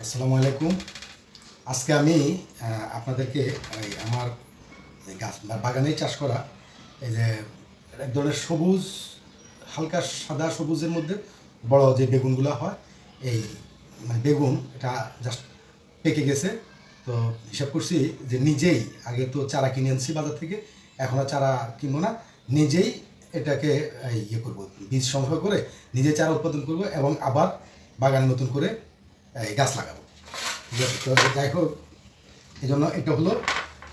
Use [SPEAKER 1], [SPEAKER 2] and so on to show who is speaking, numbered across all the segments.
[SPEAKER 1] আসসালামু আলাইকুম। আজকে আমি আপনাদেরকে আমার গাছ বাগানে চাষ করা এই যে এক ধরনের সবুজ, হালকা সাদা সবুজের মধ্যে বড় যে বেগুনগুলো হয়, এই মানে বেগুন এটা জাস্ট পেকে গেছে। তো হিসাব করছি যে নিজেই, আগে তো চারা কিনে আনছি বাজার থেকে, এখন আর চারা কিনবো না, নিজেই এটাকে ইয়ে করবো, বীজ সংগ্রহ করে নিজে চারা উৎপাদন করব এবং আবার বাগানে নতুন করে গাছ লাগাবো। ঠিক আছে, তো যাই হোক, এই জন্য এটা হলো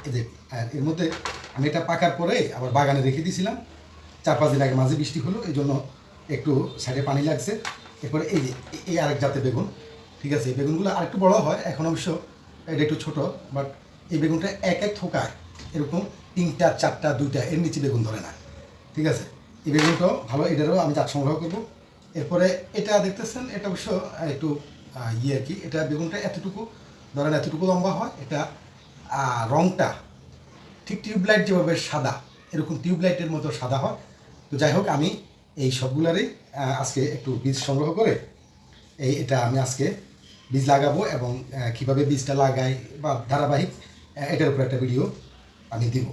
[SPEAKER 1] এই যে এর মধ্যে আমি এটা পাকার পরে আবার বাগানে রেখে দিয়েছিলাম। 4-5 দিন আগে মাঝে বৃষ্টি হলো, এই জন্য একটু সাইডে পানি লাগছে। এরপরে এই যে এই আরেক জাতের বেগুন, ঠিক আছে, এই বেগুনগুলো আরেকটু বড় হয়, এখন অবশ্য এটা একটু ছোটো, বাট এই বেগুনটা এক এক থোকায় এরকম 3টা 4টা 2টা এর নিচে বেগুন ধরে না। ঠিক আছে, এই বেগুনটাও ভালো, এটারও আমি জাত সংগ্রহ করবো। এরপরে এটা দেখতেছেন, এটা অবশ্য একটু আর কি, এটা বেগুনটা এতটুকু ধরেন, এতটুকু লম্বা হয়। এটা রঙটা ঠিক টিউবলাইট যেভাবে সাদা, এরকম টিউবলাইটের মতো সাদা হয়। তো যাই হোক, আমি এই সবগুলারই আজকে একটু বীজ সংগ্রহ করে এটা আমি আজকে বীজ লাগাবো, এবং কীভাবে বীজটা লাগাই বা ধারাবাহিক এটার উপর একটা ভিডিও আমি দিব।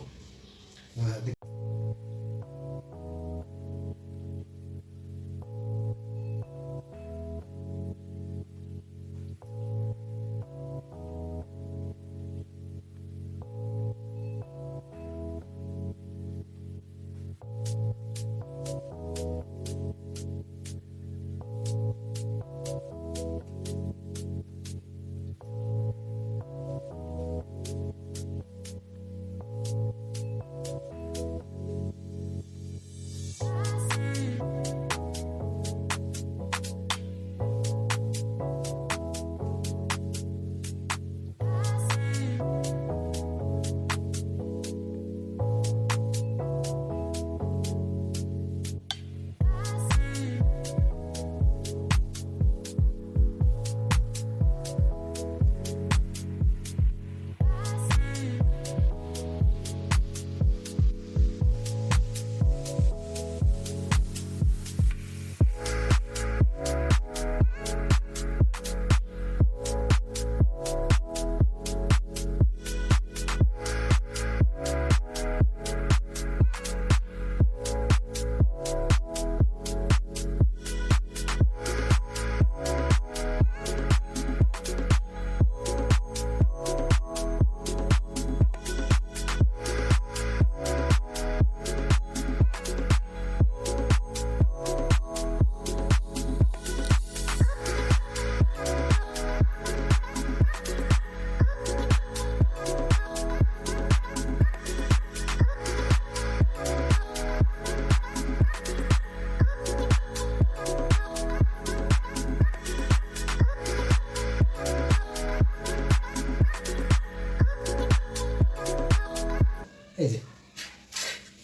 [SPEAKER 1] এই যে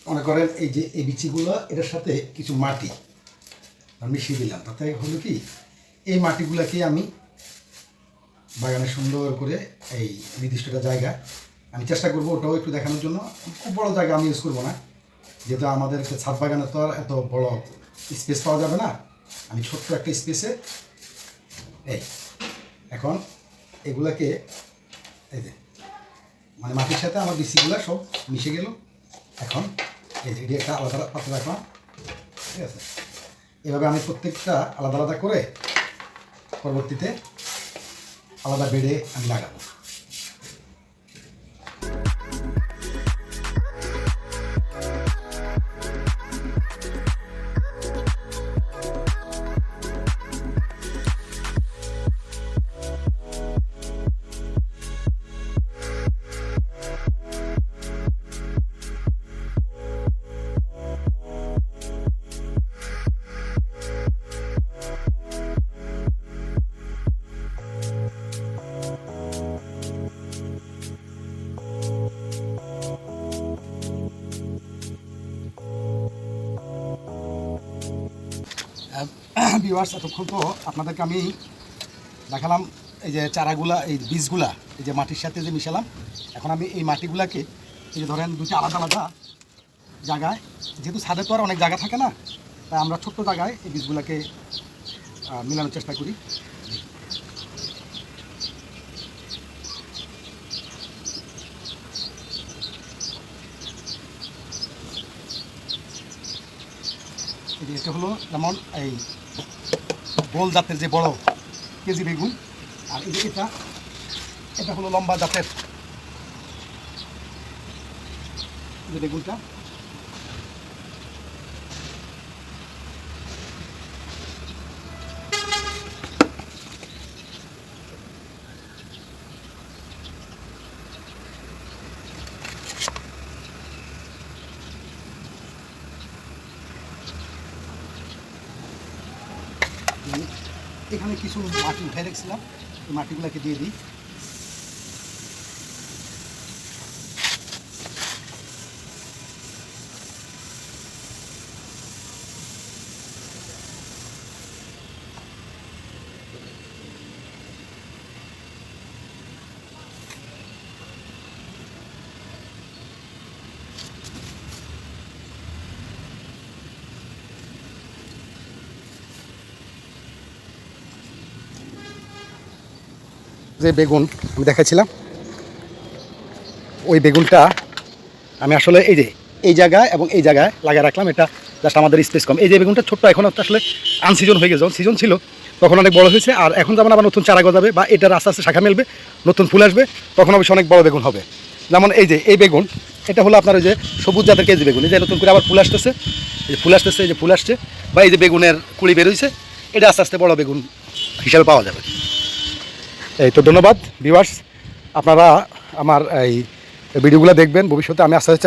[SPEAKER 1] মনে করেন, এই যে এই বিচিগুলো, এটার সাথে কিছু মাটি মিশিয়ে দিলাম। তাতে হলো কি, এই মাটিগুলোকে আমি বাগানে সুন্দর করে এই নির্দিষ্ট একটা জায়গা আমি চেষ্টা করবো, ওটাও একটু দেখানোর জন্য। খুব বড় জায়গা আমি ইউজ করবো না, যেহেতু আমাদের ছাদ বাগানে তো আর এত বড় স্পেস পাওয়া যাবে না। আমি ছোট্ট একটা স্পেসে এই এখন এগুলাকে এই যে মানে মাটির সাথে আমার বিচিগুলো সব মিশে গেল। এখন এই যে এটি একটা আলাদা পাত্র রাখলাম, ঠিক আছে। এভাবে আমি প্রত্যেকটা আলাদা আলাদা করে পরবর্তীতে আলাদা বেডে আমি লাগাবো। ভিউয়ার্স, এতক্ষণ তো আপনাদেরকে আমি দেখালাম এই যে চারাগুলা, এই বীজগুলা এই যে মাটির সাথে যে মিশালাম। এখন আমি এই মাটিগুলাকে এই যে ধরেন দুটো আলাদা আলাদা জায়গায়, যেহেতু ছাদে তো আর অনেক জায়গা থাকে না, তাই আমরা ছোট্ট জায়গায় এই বীজগুলাকে মেলানোর চেষ্টা করি। এটা হলো যেমন এই গোল জাতের যে বড় কেজি বেগুন, আর এই যে এটা হলো লম্বা জাতের যে বেগুনটা। এখানে কিছু মাটি উঠে রেখেছিলাম, এই মাটিগুলোকে দিয়ে দিই। যে বেগুন আমি দেখাচ্ছিলাম, ওই বেগুনটা আমি আসলে এই জায়গায় এবং এই জায়গায় লাগিয়ে রাখলাম। এটা জাস্ট আমাদের স্পেস কম। এই যে বেগুনটা ছোট্ট, এখন আসলে আনসিজন হয়ে গেছে। যখন সিজন ছিল তখন অনেক বড় হয়েছে, আর এখন যেমন আবার নতুন চারা গজাবে বা এটার আস্তে আস্তে শাখা মেলবে, নতুন ফুল আসবে, তখন অবশ্যই অনেক বড় বেগুন হবে। যেমন এই বেগুন, এটা হলো আপনার ওই যে সবুজ জাতের কেজি বেগুন। এই যে নতুন করে আবার ফুল আসতেছে, এই যে ফুল আসতেছে, এই যে ফুল আসছে, বা এই যে বেগুনের কুড়ি বেরোইছে, এটা আস্তে আস্তে বড় বেগুন হিসাবে পাওয়া যাবে। এই তো ধন্যবাদ ভিউয়ার্স, আপনারা আমার এই ভিডিওগুলো দেখবেন ভবিষ্যতে। আমি আস্তে আস্তে